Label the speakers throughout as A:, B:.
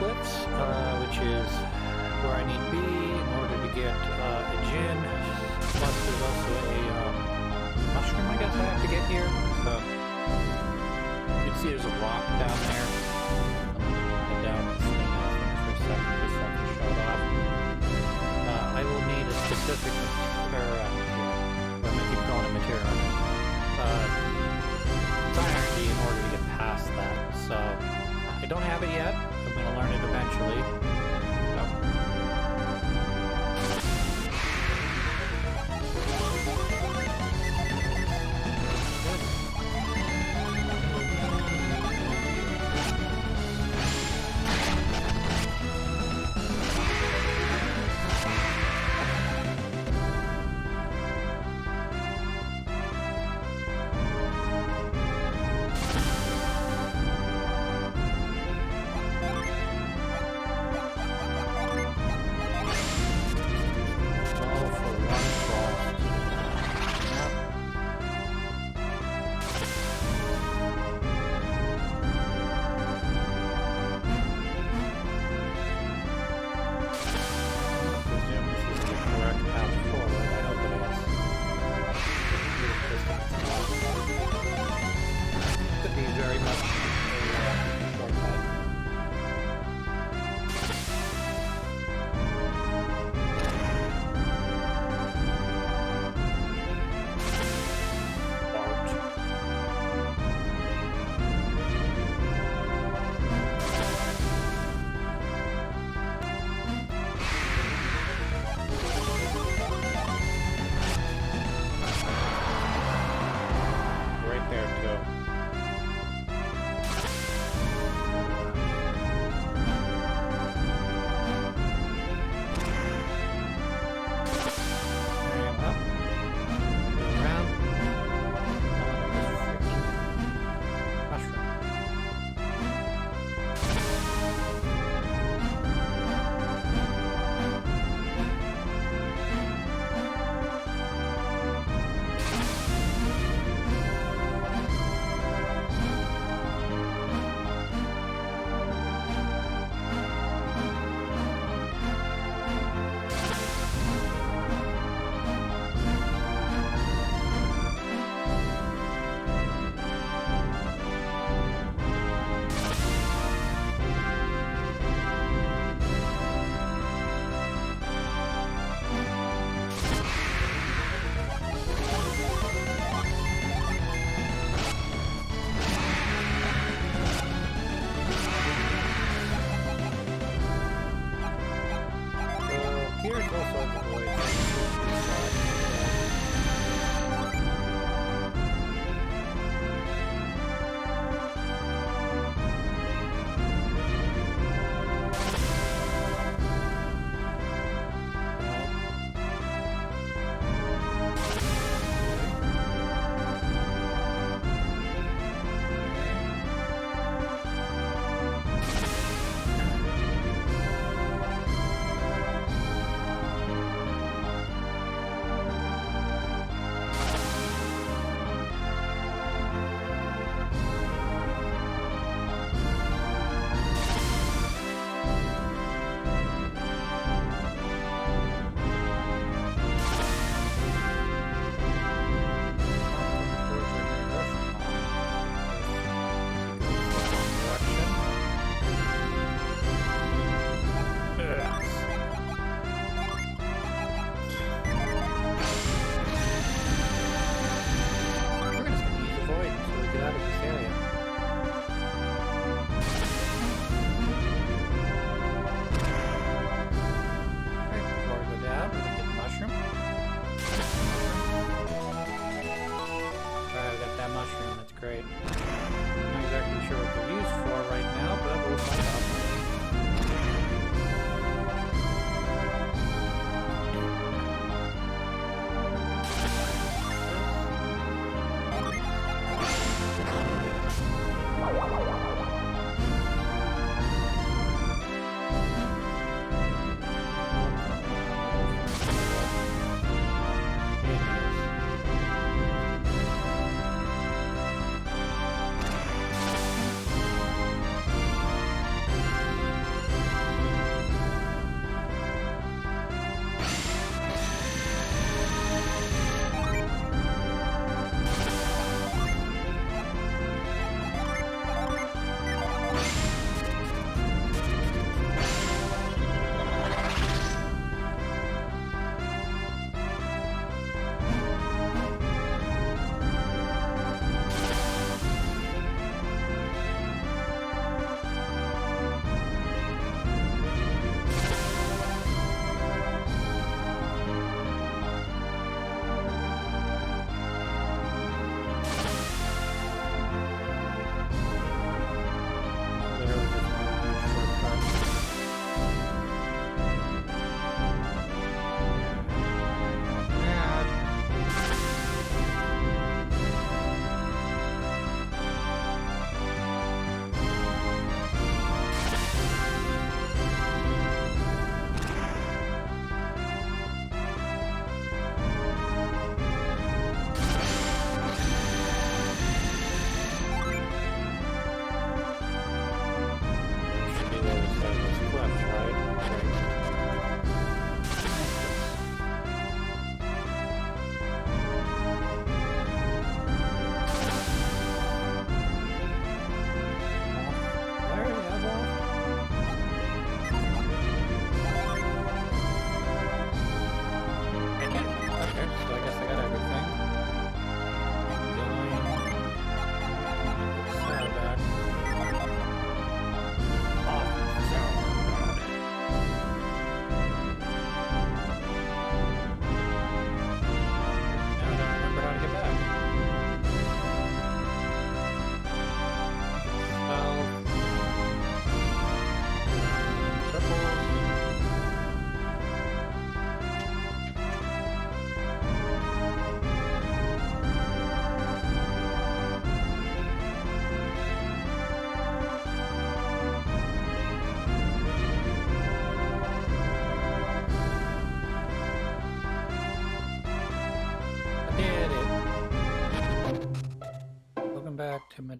A: cliffs, which is where I need to be in order to get a gin. Plus, there's also a mushroom, I guess I have to get here. So you can see there's a rock down there. And down this thing, I think, for a second, just so I can show it off. I will need a specific material. I'm gonna keep calling it material. Energy in order to get past that. So I don't have it yet. I'm gonna learn it eventually.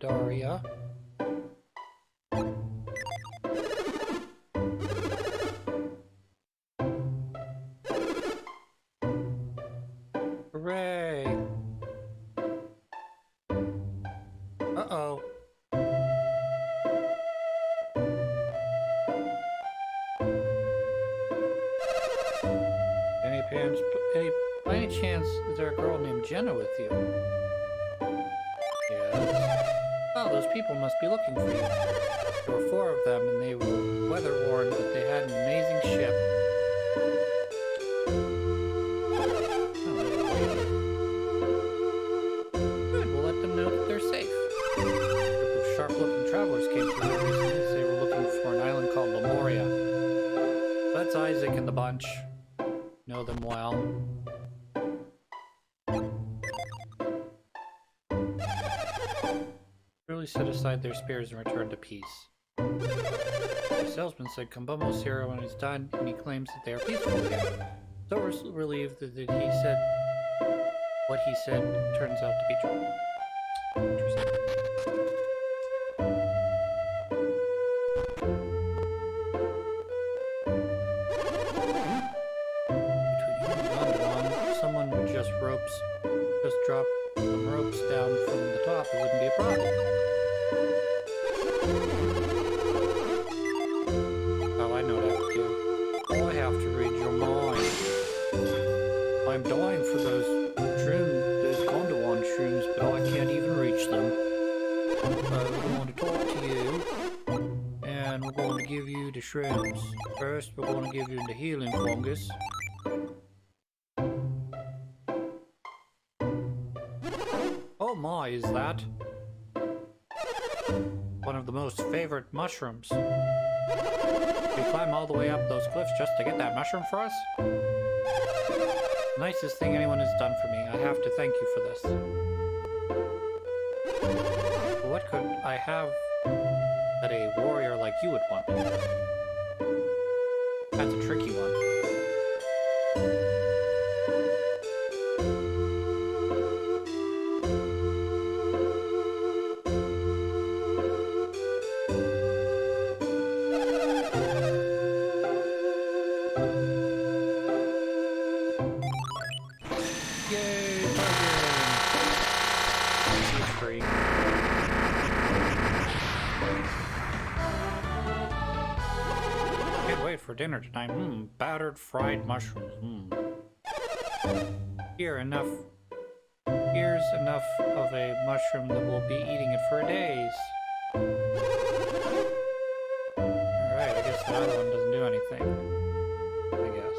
A: Pandaria. Hooray! Uh-oh. By any chance, is there a girl named Jenna with you? Yes. Oh, those people must be looking for you. There were 4 of them, and they were weather-worn, but they had an amazing ship. Good, we'll let them know that they're safe. A group of sharp-looking travelers came through here recently as they were looking for an island called Lemuria. That's Isaac and the bunch. Know them well. Truly set aside their spears and returned to peace. The salesman said Kumbomo's hero when he's done, and he claims that they are peaceful again. So relieved that he said what he said turns out to be true. Interesting. Someone would just drop some ropes down from the top, it wouldn't be a problem. Oh, I know what I have to do. Oh, I have to read your mind. I'm dying for those Gondwan shrooms, but I can't even reach them. We're going to talk to you, and we're going to give you the shrooms. First, we're going to give you the healing fungus. Oh my, is that one of the most favorite mushrooms? We climb all the way up those cliffs just to get that mushroom for us? The nicest thing anyone has done for me. I have to thank you for this. What could I have that a warrior like you would want? That's a tricky one. For dinner tonight. Battered fried mushrooms. Here's enough of a mushroom that we'll be eating it for days. Alright, I guess the other one doesn't do anything. I guess.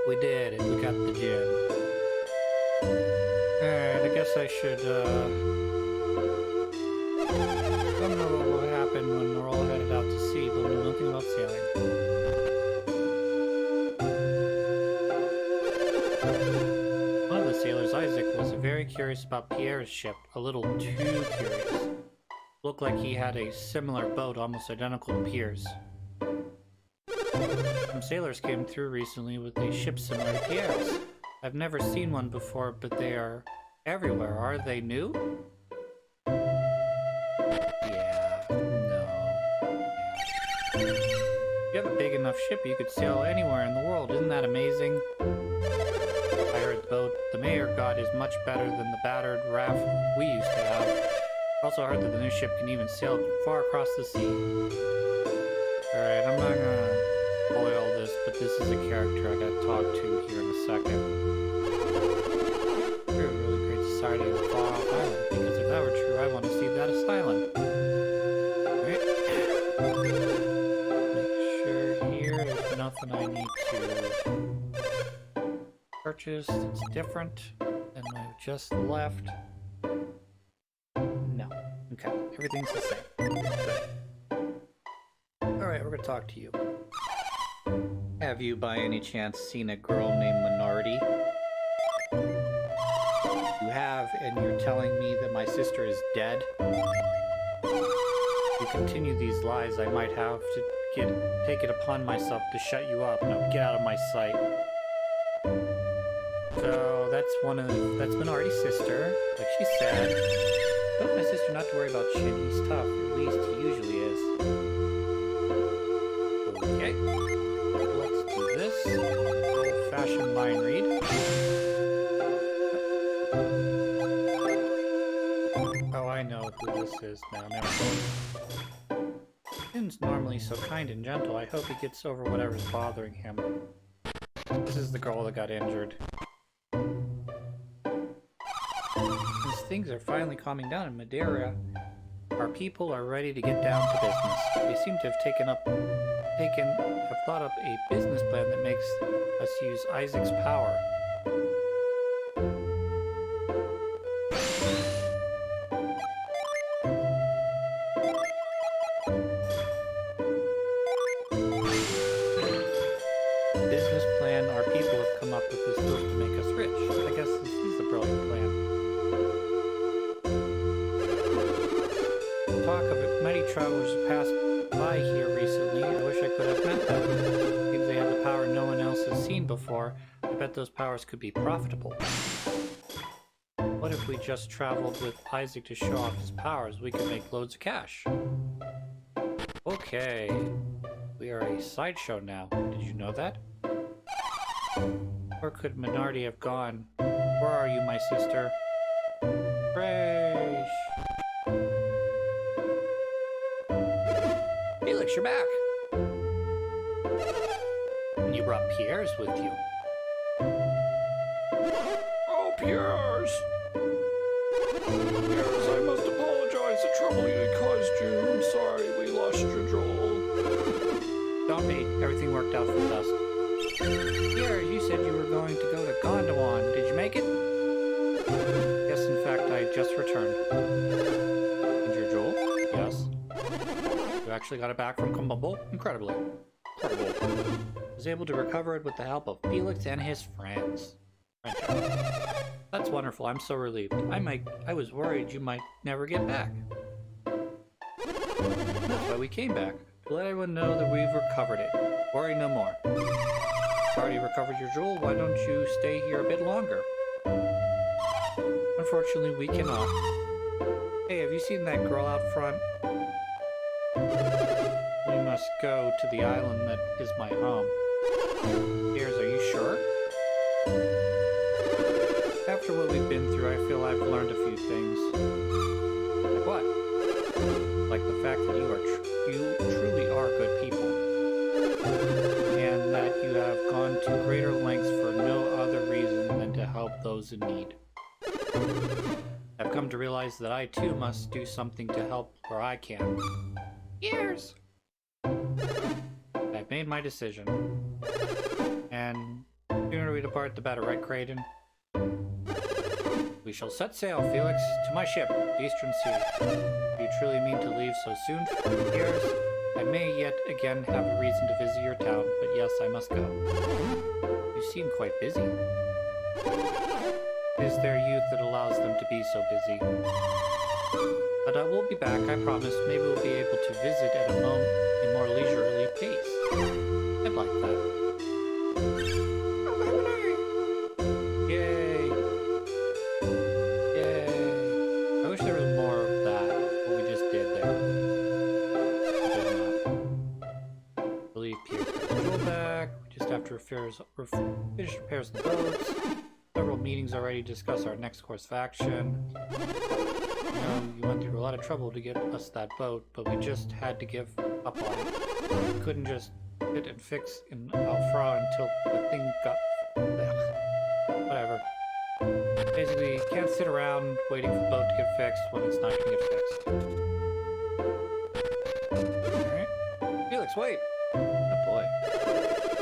A: We did it. We got the gin. Alright, I guess I should, I don't know what will happen when we're all headed out to sea. They'll know nothing about sailing. One of the sailors, Isaac, was very curious about Pierre's ship. A little too curious. Looked like he had a similar boat, almost identical to Pierre's. Some sailors came through recently with a ship similar to Pierre's. I've never seen one before, but they are everywhere. Are they new? If you have a big enough ship, you could sail anywhere in the world. Isn't that amazing? I heard the mayor god is much better than the battered raft we used to have. Also heard that the new ship can even sail far across the sea. Alright, I'm not gonna spoil this, but this is a character I gotta talk to here in a second. We're a really great society on a far-off island, because if that were true, I want to see that island. Nothing I need to purchase that's different than I've just left. No. Okay, everything's the same. Alright, we're gonna talk to you. Have you by any chance seen a girl named Minority? You have, and you're telling me that my sister is dead? If you continue these lies, I might have to take it upon myself to shut you up. Now get out of my sight. So that's Minardi's sister, like she said. Told my sister not to worry about Shin. He's tough. At least he usually is. Okay. Let's do this. Old-fashioned mind read. Oh, I know who this is now. Never mind. Shin's normally so kind and gentle. I hope he gets over whatever's bothering him. This is the girl that got injured. Since things are finally calming down in Madeira, our people are ready to get down to business. They seem to have thought up a business plan that makes us use Isaac's power. Business plan our people have come up with is supposed to make us rich. I guess this is a brilliant plan. Talk of it, many travelers have passed by here recently. I wish I could have met them. Seems they have the power no one else has seen before. I bet those powers could be profitable. What if we just traveled with Isaac to show off his powers? We could make loads of cash. Okay. We are a sideshow now. Did you know that? Where could Minardi have gone? Where are you, my sister? Fresh! Felix, you're back! And you brought Pierre's with you.
B: Oh, Pierre's! Pierre's, I must apologize. The trouble you caused you. I'm sorry we lost your Joel.
A: Don't be. Everything worked out for the best. Pierre, you said you were going to go to Gondwan. Did you make it? Yes, in fact, I just returned. And your Joel? Yes. You actually got it back from Kumbumble? Incredibly. Incredible. I was able to recover it with the help of Felix and his friends. That's wonderful. I'm so relieved. I was worried you might never get back. That's why we came back. To let everyone know that we've recovered it. Worry no more. Already recovered your jewel, why don't you stay here a bit longer? Unfortunately, we cannot. Hey, have you seen that girl out front? We must go to the island that is my home. Piers, are you sure? After what we've been through, I feel I've learned a few things. Like what? Like the fact that you truly are good people. And that you have gone to greater lengths for no other reason than to help those in need. I've come to realize that I too must do something to help where I can. Years! I've made my decision. And the sooner we depart, the better, right, Creighton? We shall set sail, Felix, to my ship, the Eastern Sea. Do you truly mean to leave so soon? Years? I may yet again have a reason to visit your town, but yes, I must go. You seem quite busy. It is their youth that allows them to be so busy. But we'll be back, I promise. Maybe we'll be able to visit at a more leisurely pace. I'd like that. Yay! Yay! I wish there was more of that, what we just did there. Leave Pierre back. We just have to finish repairs of the boats. Several meetings already discuss our next course of action. You know, you went through a lot of trouble to get us that boat, but we just had to give up on it. We couldn't just sit and fix in Alfra until the thing got... whatever. Basically, you can't sit around waiting for the boat to get fixed when it's not going to get fixed. Alright. Felix, wait! Oh boy.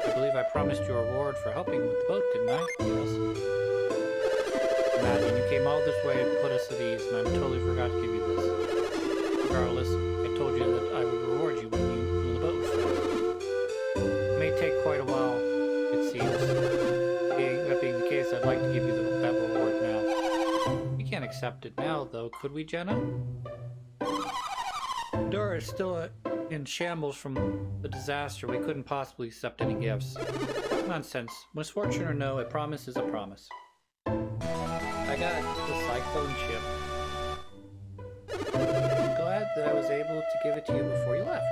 A: I believe I promised you a reward for helping with the boat, didn't I? Yes. Imagine you came all this way to put us at ease, and I totally forgot to give you this. Regardless, I told you that I would reward you when the boat was fixed. It may take quite a while, it seems. That being the case, I'd like to give you that reward now. We can't accept it now, though, could we, Jenna? Dora is still in shambles from the disaster. We couldn't possibly accept any gifts. Nonsense. Misfortune or no, a promise is a promise. I got the cyclone chip. I'm glad that I was able to give it to you before you left.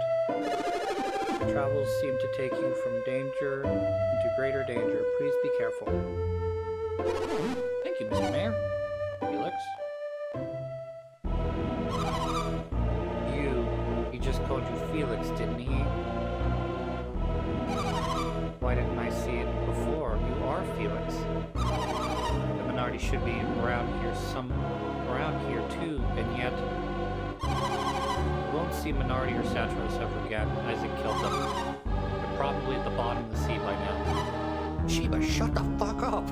A: Your travels seem to take you from danger into greater danger. Please be careful. Thank you, Mr. Mayor. Felix? He just called you Felix, didn't he? Why didn't I see it before? You are Felix. The Minardi should be around here too, and yet you won't see Minardi or Satros ever again. Isaac killed them. They're probably at the bottom of the sea by now. Sheba, shut the fuck up!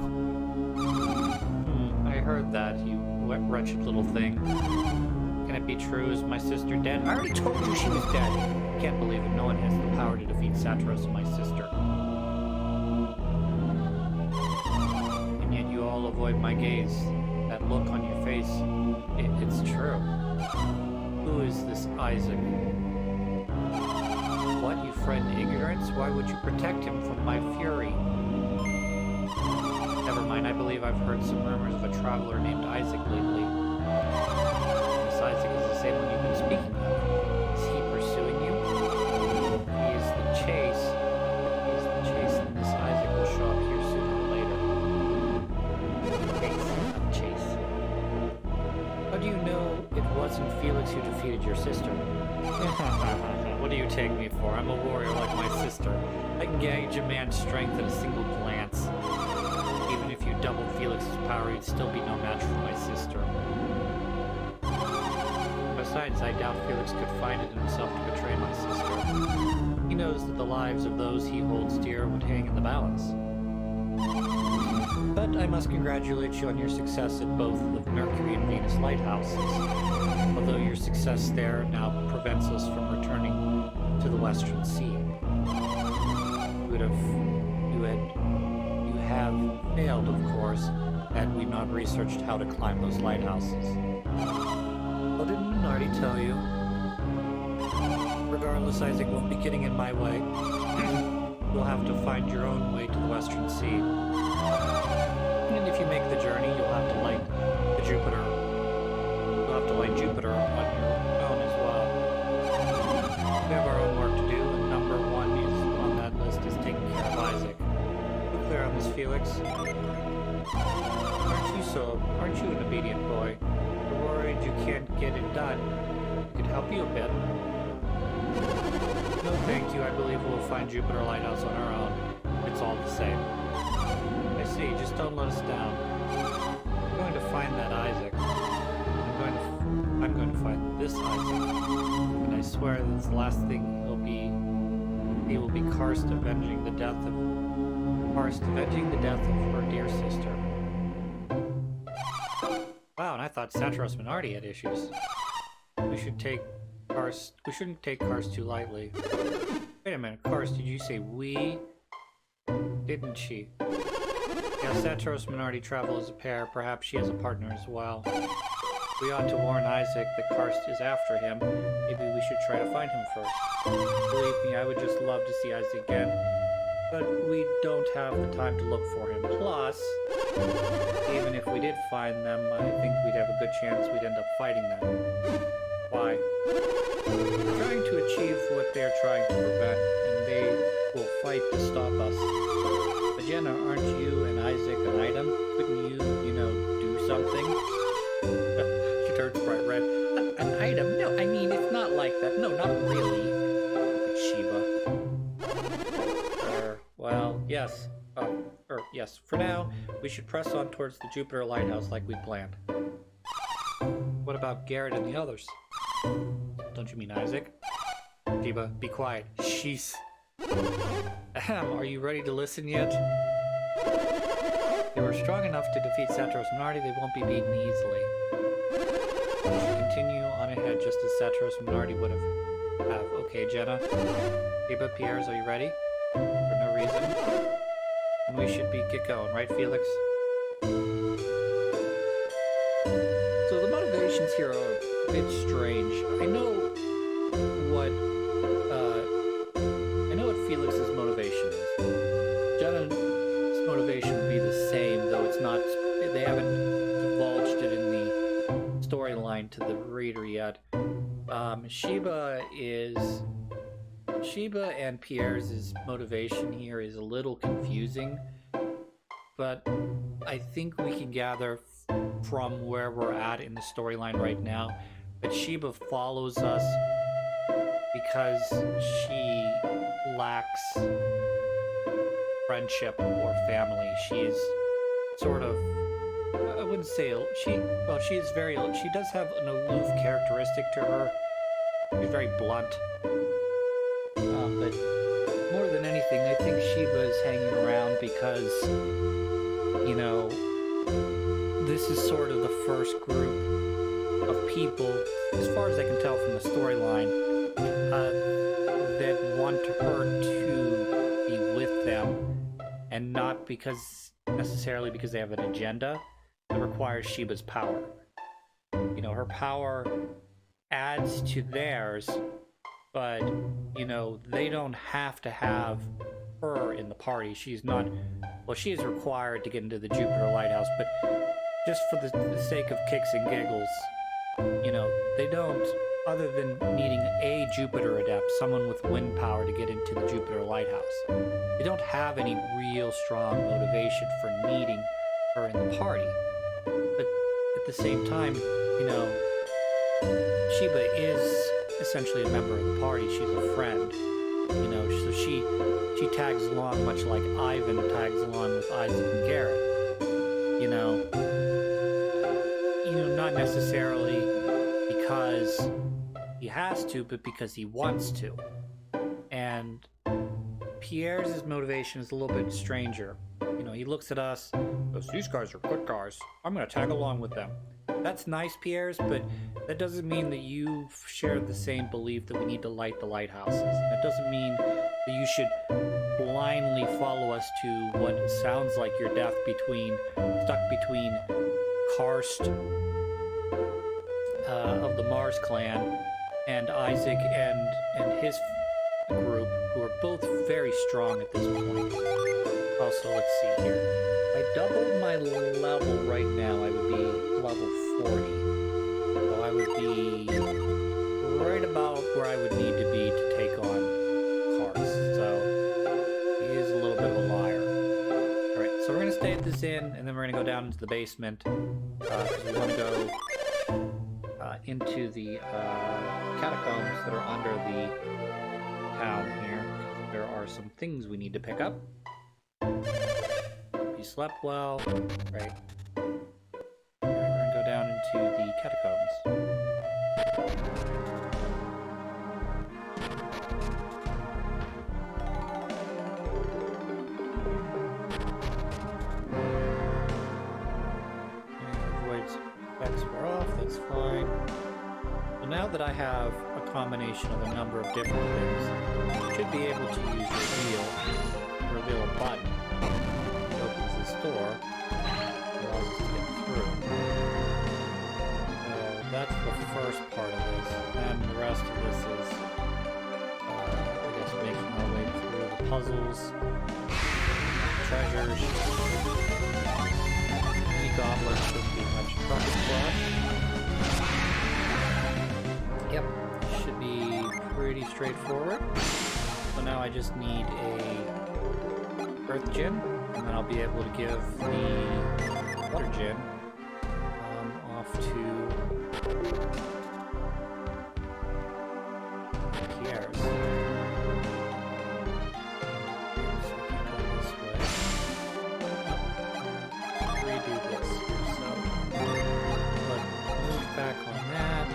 A: I heard that, you wretched little thing. Can it be true? Is my sister dead? I already told you she was dead. Can't believe it. No one has the power to defeat Satros and my sister. And yet you all avoid my gaze. That look on your face. It's true. Who is this Isaac? What, you frighten ignorance? Why would you protect him from my fury? Never mind, I believe I've heard some rumors of a traveler named Isaac lately. Isaac is the same one you've been speaking of. Is he pursuing you? He is the chase. And this Isaac will show up here sooner or later. Chase, not chase. How do you know it wasn't Felix who defeated your sister? What do you take me for? I'm a warrior like my sister. I can gauge a man's strength at a single glance. Even if you doubled Felix's power, he'd still be no match for my sister. Besides, I doubt Felix could find it in himself to betray my sister. He knows that the lives of those he holds dear would hang in the balance. But I must congratulate you on your success at both the Mercury and Venus lighthouses. Although your success there now prevents us from returning to the Western Sea. You have failed, of course, had we not researched how to climb those lighthouses. Well, didn't Minardi tell you? Regardless, Isaac won't be getting in my way. You'll have to find your own way to the Western Sea. And if you make the journey, you'll have to light Jupiter on your own as well. We have our own work to do, and number one is on that list is taking care of Isaac. We're clear on this, Felix. Aren't you an obedient boy? You're worried you can't get it done. We could help you a bit. No, thank you. I believe we'll find Jupiter Lighthouse on our own. It's all the same. I see. Just don't let us down. I'm going to find that Isaac. I'm going to find this Isaac. And I swear that's the last thing he will be Karst avenging the death of her dear sister. Wow, and I thought Satros Minardi had issues. We shouldn't take Karst too lightly. Wait a minute, Karst, did you say we? Didn't she? Yeah, Satros Minardi travel as a pair. Perhaps she has a partner as well. We ought to warn Isaac that Karst is after him. Maybe we should try to find him first. Believe me, I would just love to see Isaac again. But we don't have the time to look for him. Plus, even if we did find them, I think we'd have a good chance we'd end up fighting them. Why? We're trying to achieve what they're trying to prevent, and they will fight to stop us. But Jenna, aren't you and Isaac an item? Couldn't you, do something? She turns bright red. An item? No, I mean, it's not like that. No, not really. Sheba. Well, yes. Yes. For now, we should press on towards the Jupiter Lighthouse like we planned. What about Garrett and the others? Don't you mean Isaac? Sheba, be quiet. Sheesh. Ahem, are you ready to listen yet? They were strong enough to defeat Satros Minardi. They won't be beaten easily. We should continue on ahead just as Satros Minardi would have. Okay, Jenna. Sheba, Pierres, are you ready? For no reason. And we should get going, right, Felix? So the motivations here are a bit strange. I know what Felix's motivation is. Jenna's motivation would be the same, though it's not. They haven't to the reader yet. Sheba and Pierre's motivation here is a little confusing, but I think we can gather from where we're at in the storyline right now that Sheba follows us because she lacks friendship or family. She's sort of, I wouldn't say, she does have an aloof characteristic to her. She's very blunt. But more than anything, I think Sheba is hanging around because, you know, this is sort of the first group of people, as far as I can tell from the storyline, that want her to be with them, and not necessarily because they have an agenda that requires Sheba's power. You know, her power adds to theirs, but, you know, they don't have to have her in the party. She's not, well, she is required to get into the Jupiter Lighthouse, but just for the sake of kicks and giggles, you know, they don't, other than needing a Jupiter adept, someone with wind power to get into the Jupiter Lighthouse, they don't have any real strong motivation for needing her in the party. But at the same time, you know, Sheba is essentially a member of the party. She's a friend, you know, so she tags along much like Ivan tags along with Isaac and Garrett. You know, not necessarily because he has to, but because he wants to. And Pierre's motivation is a little bit stranger. You know, he looks at us, goes, "These guys are good guys. I'm going to tag along with them." That's nice, Pierre's, but that doesn't mean that you share the same belief that we need to light the lighthouses. That doesn't mean that you should blindly follow us to what sounds like your death stuck between Karst of the Mars clan and Isaac and his group, who are both very strong at this point. Also, let's see here. If I doubled my level right now, I would be level 40. So I would be right about where I would need to be to take on Karst. So he is a little bit of a liar. Alright, so we're going to stay at this inn, and then we're going to go down into the basement. Because we want to go into the catacombs that are under the town here. There are some things we need to pick up. If you slept well, right? We're gonna go down into the catacombs. Avoid specs were off, that's fine. So now that I have a combination of a number of different things, I should be able to use reveal a button that opens this door, allows us to get through. That's the first part of this, and the rest of this is, I guess, making our way through the puzzles, treasures. Any goblins shouldn't be much trouble for us. Yep, should be pretty straightforward. So now I just need a Earth Gem, and then I'll be able to give the Water Gem off to Pierre's. So we can go this way. Redo this here, so put move back on that.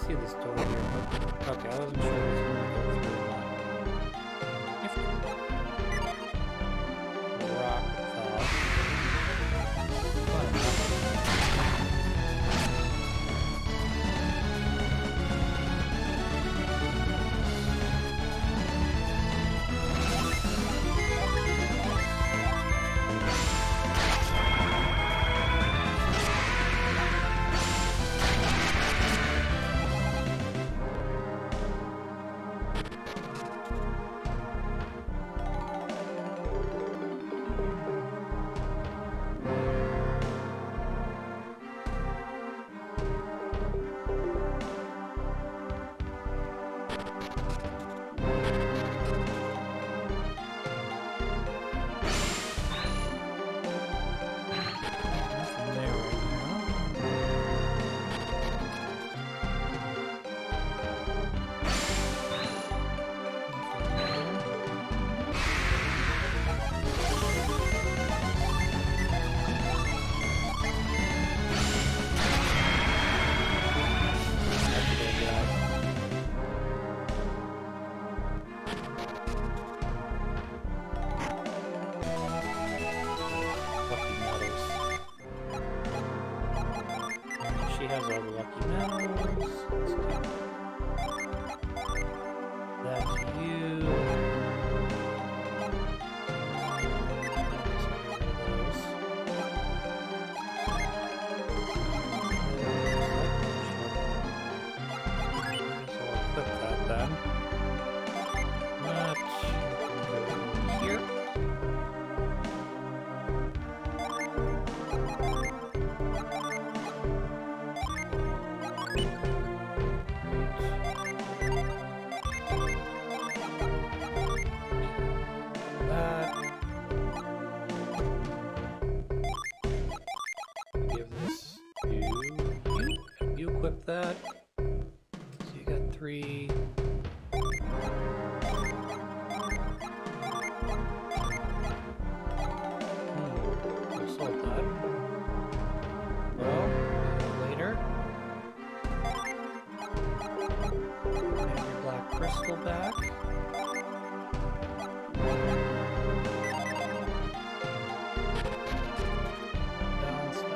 A: see this door here, but okay, I wasn't sure if it was going to go through or not. If rock fell. What enough. She has all the lucky medals. Let's do that to you. So I'll put that then. That go here. Equip that. So you got 3. We'll solve that. Well, later. And your black crystal back. Balance that.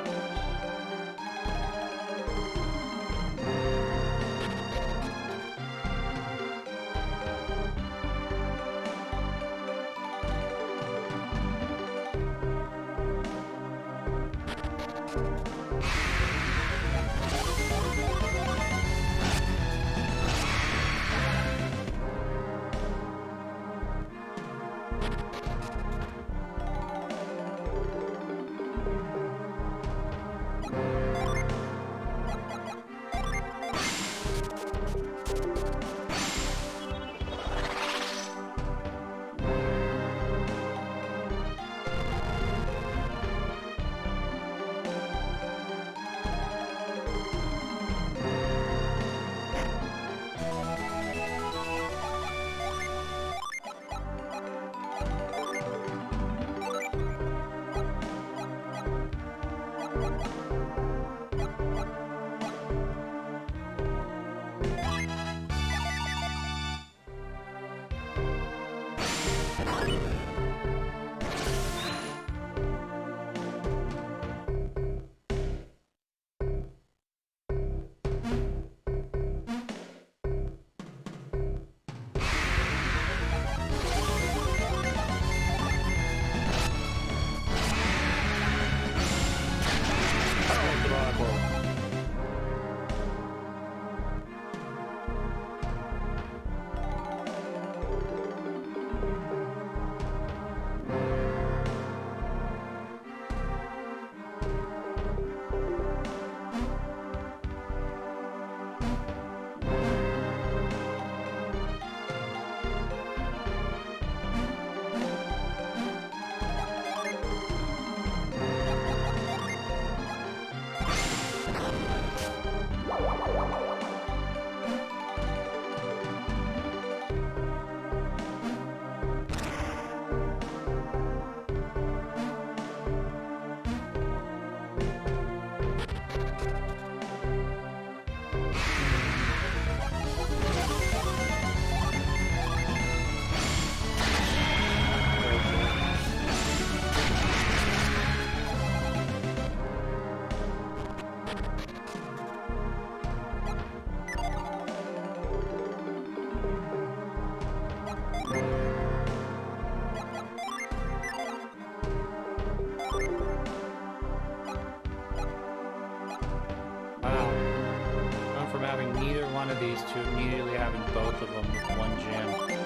A: neither one of these two, immediately having both of them with one gem.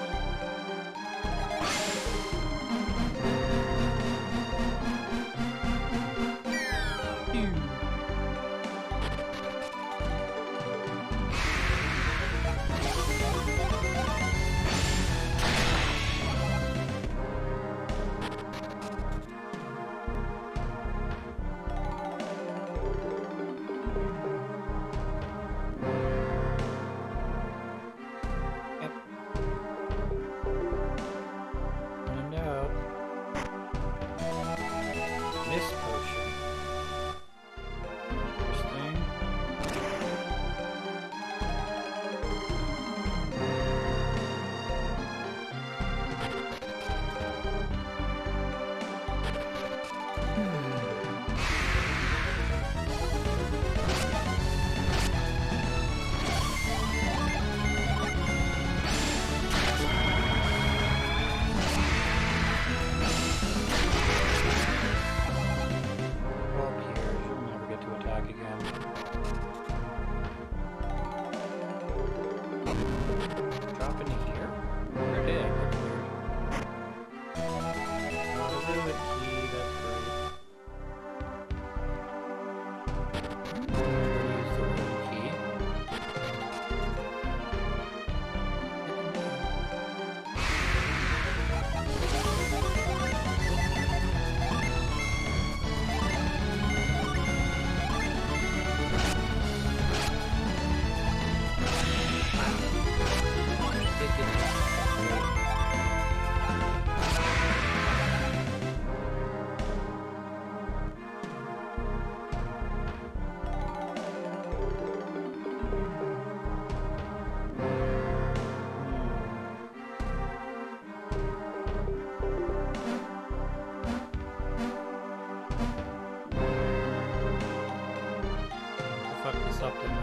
A: Up, didn't I?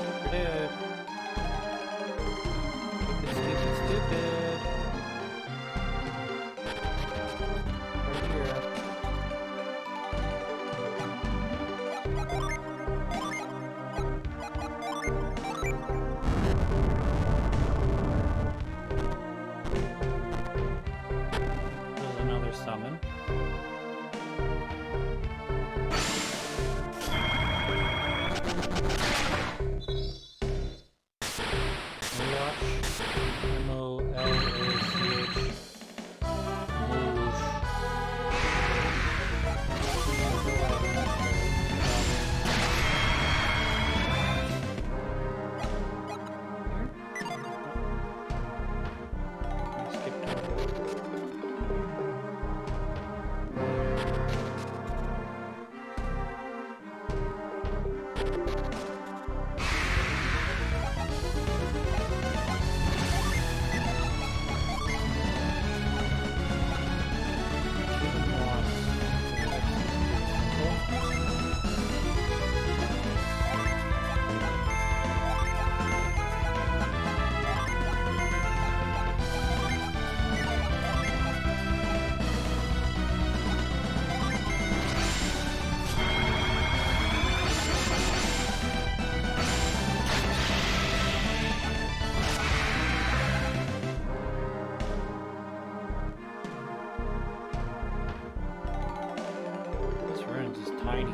A: I did. Stupid, stupid. Right here. There's another summon. Tiny.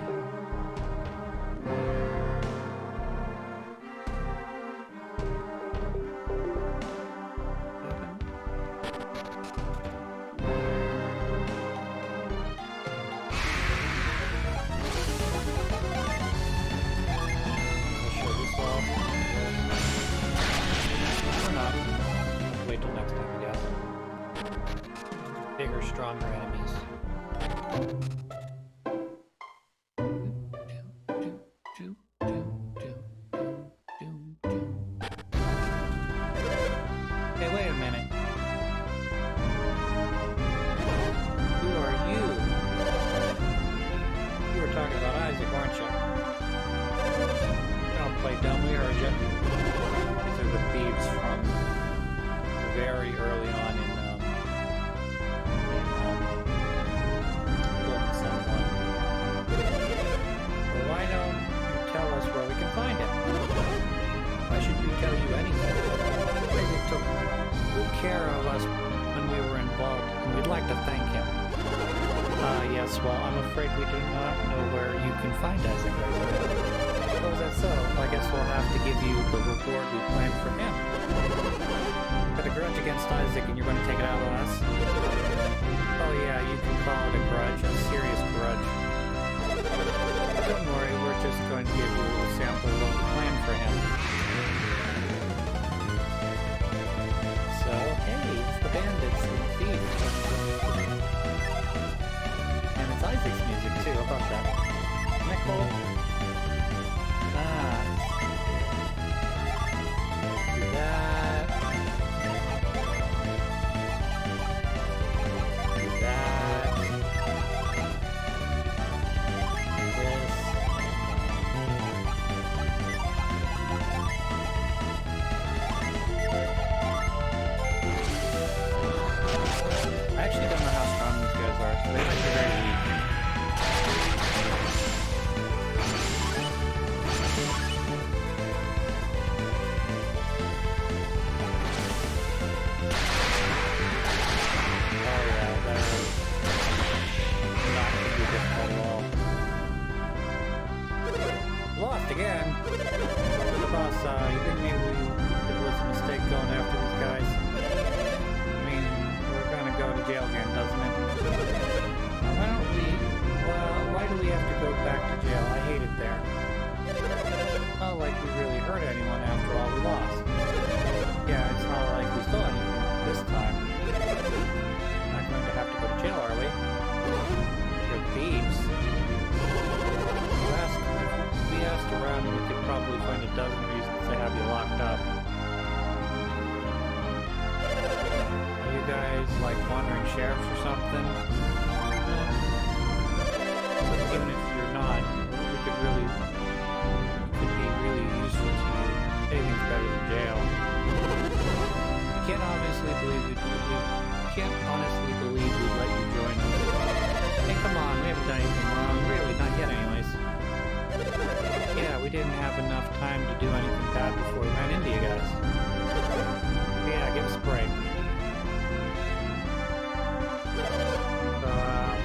A: Wait till next time, I guess. Bigger, stronger enemies. Hey, wait a minute. Who are you? You were talking about Isaac, weren't you? Don't play dumb, we heard you. These are the thieves from very early on in Golden Sun 1. Well, why don't you tell us where we can find him? to thank him. Yes, well, I'm afraid we do not know where you can find Isaac right now. Oh, is that so? I guess we'll have to give you the reward we planned for him. Got a grudge against Isaac and you're going to take it out on us? Oh yeah, you can call it a grudge, a serious grudge. Don't worry, we're just going to give you a little sample of what we planned for him. So, hey, it's the bandits and the thieves. And it's Isaac's music too, how about that? Isn't that cool? Ah. Do that. Do that. This. I actually don't know how strong these guys are, so they might be very weak. Lost again. The boss, you think maybe it was a mistake going after these guys? I mean, we're gonna go to jail again, doesn't it? Why don't we, well, why do we have to go back to jail? I hate it there. Not like we really hurt anyone after all we lost. Yeah, it's not like we stole anything this time. Not going to have to go to jail, are we? You're thieves. If we asked around, we could probably find a dozen reasons to have you locked up. Are you guys like wandering sheriffs or something? No. But even if you're not, we could be really useful to you. Anything's better than jail. We can't honestly believe we'd let you join us. Hey, come on, we haven't done anything wrong. Really, not yet anyways. Yeah, we didn't have enough time to do anything bad before we ran into you guys. Yeah, give us a break.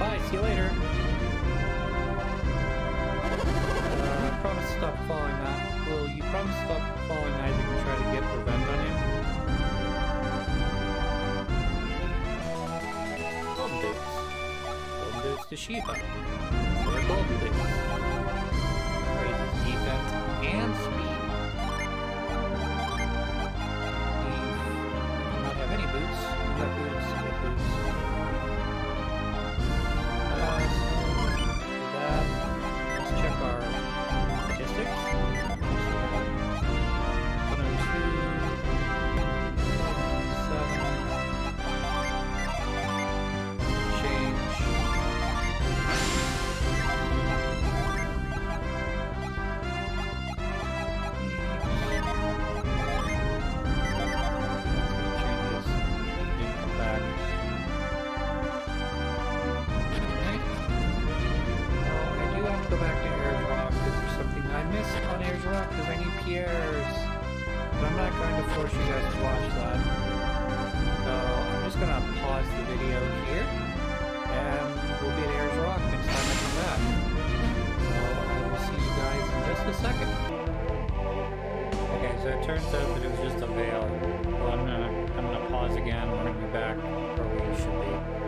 A: Bye, see you later. Promise to stop following that. Will you promise to stop following Isaac and try to get revenge on him? Golden boots. Golden boots to Shiva. They're golden boots. Raises defense and speed. You do not have any boots. You got boots, you got boots. So, do that. Let's check our statistics. 102, 7. Change. Because I need Pierre's. But I'm not going to force you guys to watch that. So I'm just going to pause the video here. And we'll be at Ayers Rock next time I come back. So I will see you guys in just a second. Okay, so it turns out that it was just a veil. Well, I'm gonna pause again. We're going to be back where we should be.